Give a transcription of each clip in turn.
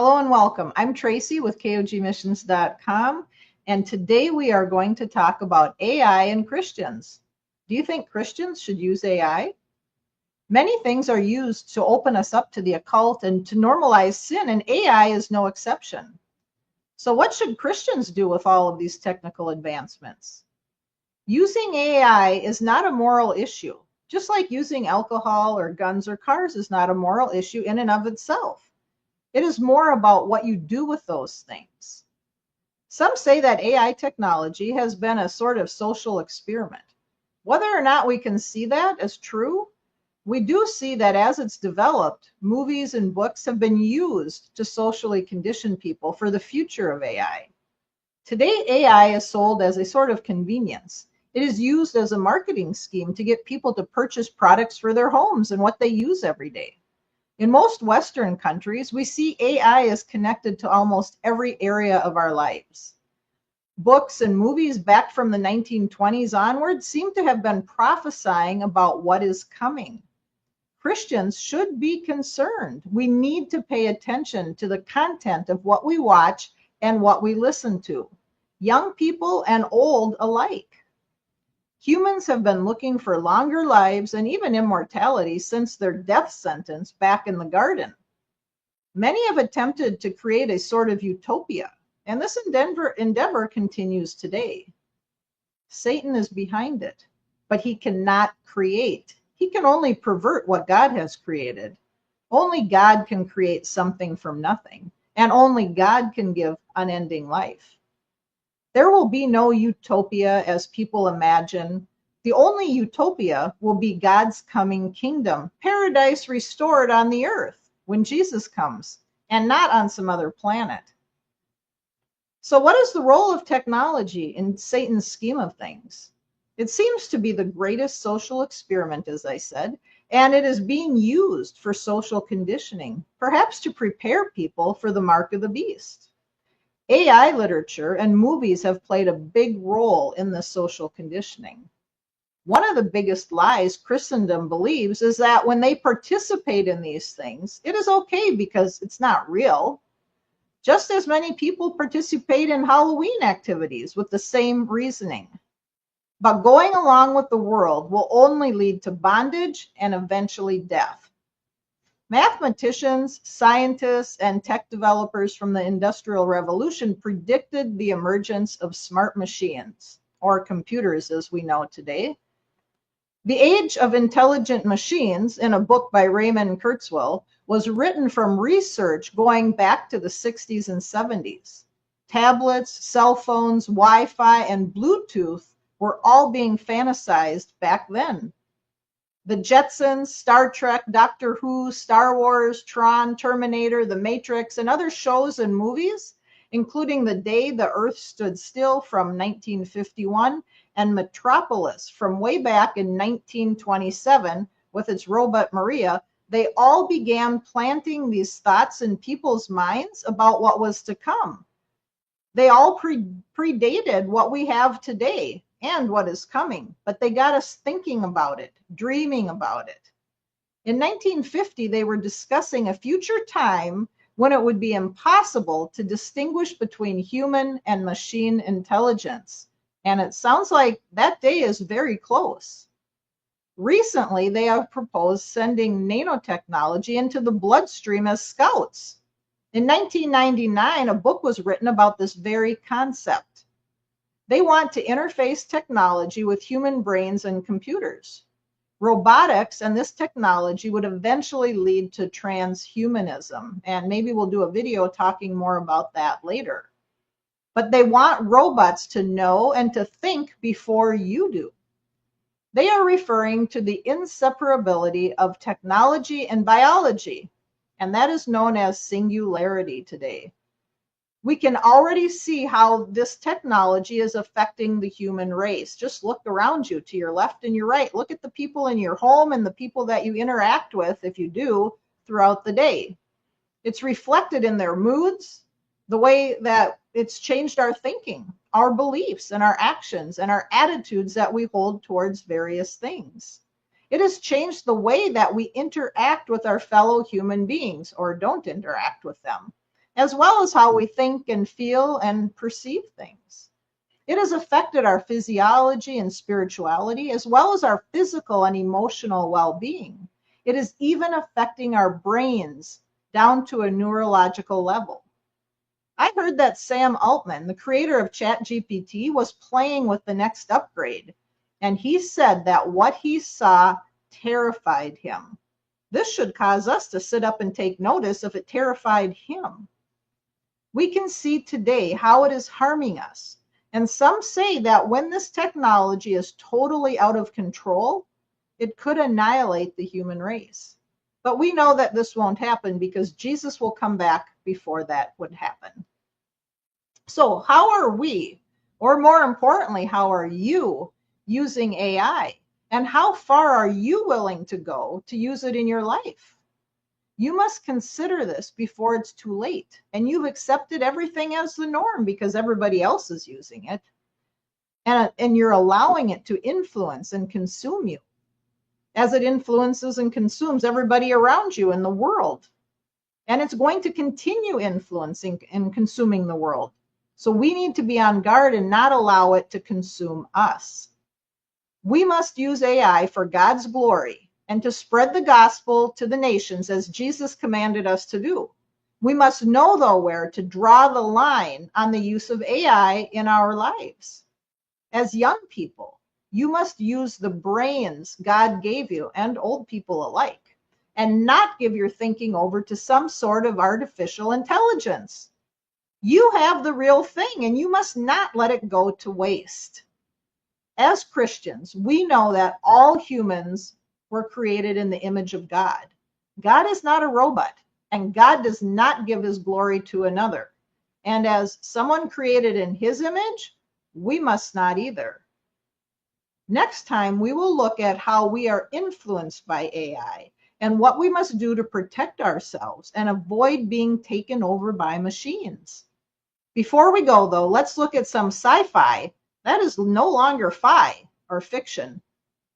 Hello and welcome. I'm Tracy with KOGmissions.com, and today we are going to talk about AI and Christians. Do you think Christians should use AI? Many things are used to open us up to the occult and to normalize sin, and AI is no exception. So what should Christians do with all of these technical advancements? Using AI is not a moral issue, just like using alcohol or guns or cars is not a moral issue in and of itself. It is more about what you do with those things. Some say that AI technology has been a sort of social experiment. Whether or not we can see that as true, we do see that as it's developed, movies and books have been used to socially condition people for the future of AI. Today, AI is sold as a sort of convenience. It is used as a marketing scheme to get people to purchase products for their homes and what they use every day. In most Western countries, we see AI is connected to almost every area of our lives. Books and movies back from the 1920s onward seem to have been prophesying about what is coming. Christians should be concerned. We need to pay attention to the content of what we watch and what we listen to, young people and old alike. Humans have been looking for longer lives and even immortality since their death sentence back in the garden. Many have attempted to create a sort of utopia, and this endeavor continues today. Satan is behind it, but he cannot create. He can only pervert what God has created. Only God can create something from nothing, and only God can give unending life. There will be no utopia as people imagine. The only utopia will be God's coming kingdom, paradise restored on the earth when Jesus comes, and not on some other planet. So what is the role of technology in Satan's scheme of things? It seems to be the greatest social experiment, as I said, and it is being used for social conditioning, perhaps to prepare people for the mark of the beast. AI literature and movies have played a big role in this social conditioning. One of the biggest lies Christendom believes is that when they participate in these things, it is okay because it's not real. Just as many people participate in Halloween activities with the same reasoning. But going along with the world will only lead to bondage and eventually death. Mathematicians, scientists, and tech developers from the Industrial Revolution predicted the emergence of smart machines, or computers as we know today. The Age of Intelligent Machines, in a book by Raymond Kurzweil, was written from research going back to the 60s and 70s. Tablets, cell phones, Wi-Fi, and Bluetooth were all being fantasized back then. The Jetsons, Star Trek, Doctor Who, Star Wars, Tron, Terminator, The Matrix, and other shows and movies, including The Day the Earth Stood Still from 1951 and Metropolis from way back in 1927 with its robot Maria, they all began planting these thoughts in people's minds about what was to come. They all predated what we have today and what is coming, but they got us thinking about it, dreaming about it. In 1950, they were discussing a future time when it would be impossible to distinguish between human and machine intelligence. And it sounds like that day is very close. Recently, they have proposed sending nanotechnology into the bloodstream as scouts. In 1999, a book was written about this very concept. They want to interface technology with human brains and computers. Robotics and this technology would eventually lead to transhumanism, and maybe we'll do a video talking more about that later. But they want robots to know and to think before you do. They are referring to the inseparability of technology and biology, and that is known as singularity today. We can already see how this technology is affecting the human race. Just look around you to your left and your right. Look at the people in your home and the people that you interact with, if you do, throughout the day. It's reflected in their moods, the way that it's changed our thinking, our beliefs, and our actions, and our attitudes that we hold towards various things. It has changed the way that we interact with our fellow human beings or don't interact with them. as well as how we think and feel and perceive things. It has affected our physiology and spirituality, as well as our physical and emotional well-being. It is even affecting our brains down to a neurological level. I heard that Sam Altman, the creator of ChatGPT, was playing with the next upgrade, and he said that what he saw terrified him. This should cause us to sit up and take notice if it terrified him. We can see today how it is harming us. And some say that when this technology is totally out of control, it could annihilate the human race. But we know that this won't happen because Jesus will come back before that would happen. So how are we, or more importantly, how are you using AI? And how far are you willing to go to use it in your life? You must consider this before it's too late. And you've accepted everything as the norm because everybody else is using it. And you're allowing it to influence and consume you, as it influences and consumes everybody around you in the world. And it's going to continue influencing and consuming the world. So we need to be on guard and not allow it to consume us. We must use AI for God's glory and to spread the gospel to the nations as Jesus commanded us to do. We must know, though, where to draw the line on the use of AI in our lives. As young people, you must use the brains God gave you, and old people alike, and not give your thinking over to some sort of artificial intelligence. You have the real thing, and you must not let it go to waste. As Christians, we know that all humans were created in the image of God. God is not a robot, and God does not give his glory to another. And as someone created in his image, we must not either. Next time, we will look at how we are influenced by AI and what we must do to protect ourselves and avoid being taken over by machines. Before we go, though, let's look at some sci-fi that is no longer fi or fiction,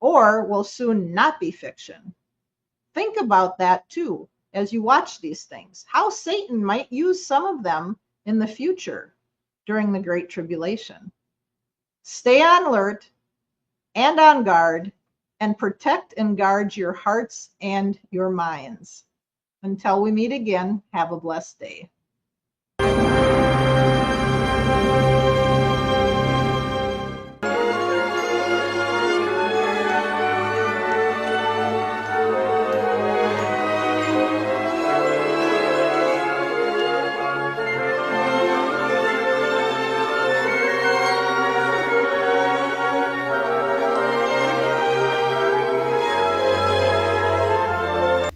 or will soon not be fiction. Think about that too as you watch these things, how Satan might use some of them in the future during the Great Tribulation. Stay on alert and on guard, and protect and guard your hearts and your minds. Until we meet again, have a blessed day.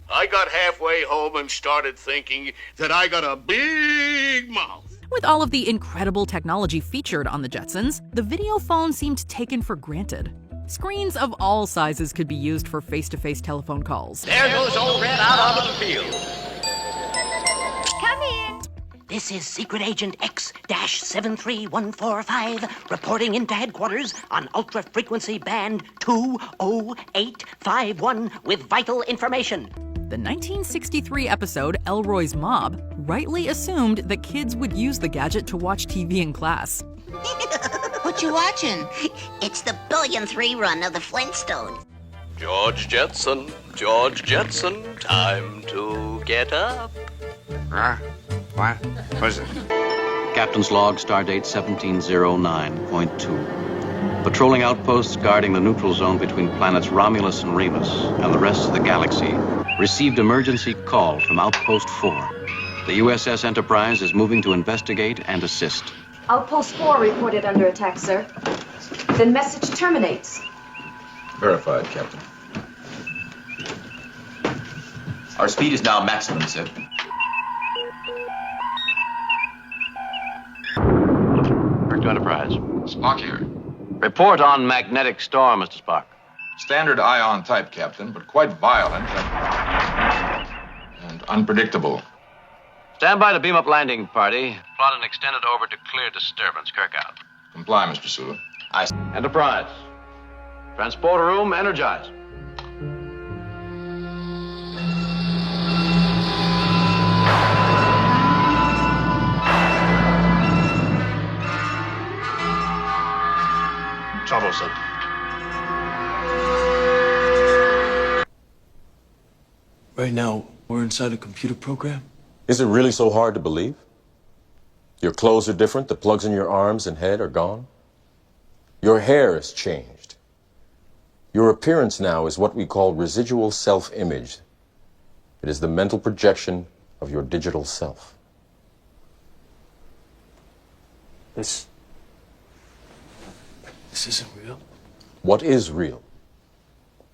I got halfway home and started thinking that I got a big mouth. With all of the incredible technology featured on the Jetsons, the video phone seemed taken for granted. Screens of all sizes could be used for face-to-face telephone calls. There goes old Red out onto the field. Come in. This is Secret Agent X-73145 reporting into headquarters on Ultra Frequency Band 20851 with vital information. The 1963 episode Elroy's Mob rightly assumed that kids would use the gadget to watch TV in class. What you watching? It's the billionth rerun of the Flintstones. George Jetson, time to get up. What? What is it? Captain's log, stardate 1709.2. Patrolling outposts guarding the neutral zone between planets Romulus and Remus and the rest of the galaxy received emergency call from Outpost 4. The USS Enterprise is moving to investigate and assist. Outpost 4 reported under attack, sir. The message terminates. Verified, Captain. Our speed is now maximum, sir. Back to Enterprise. Spock here. Report on magnetic storm, Mr. Spock. Standard ion type, Captain, but quite violent and unpredictable. Stand by to beam up landing party. Plot an extended orbit to clear disturbance. Kirk out. Comply, Mr. Sulu. Enterprise. Transporter room energized. troublesome. Right now, we're inside a computer program. Is it really so hard to believe? Your clothes are different, the plugs in your arms and head are gone. Your hair has changed. Your appearance now is what we call residual self-image. It is the mental projection of your digital self. This isn't real. What is real?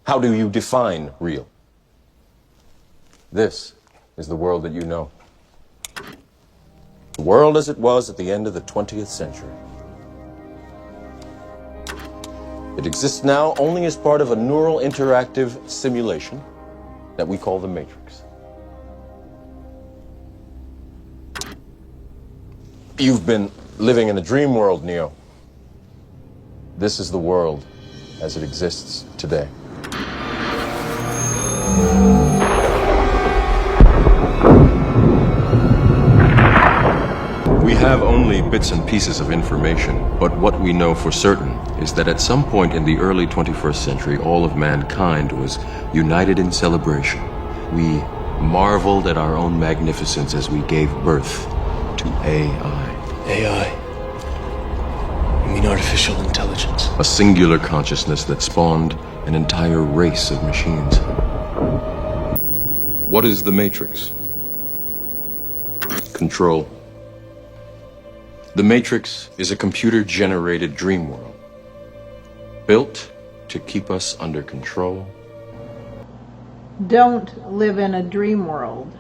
How do you define real? This is the world that you know. The world as it was at the end of the 20th century. It exists now only as part of a neural interactive simulation that we call the Matrix. You've been living in a dream world, Neo. This is the world as it exists today. We have only bits and pieces of information, but what we know for certain is that at some point in the early 21st century, all of mankind was united in celebration. We marveled at our own magnificence as we gave birth to AI. AI? You mean artificial intelligence? A singular consciousness that spawned an entire race of machines. What is the Matrix? Control. The Matrix is a computer-generated dream world, built to keep us under control. Don't live in a dream world.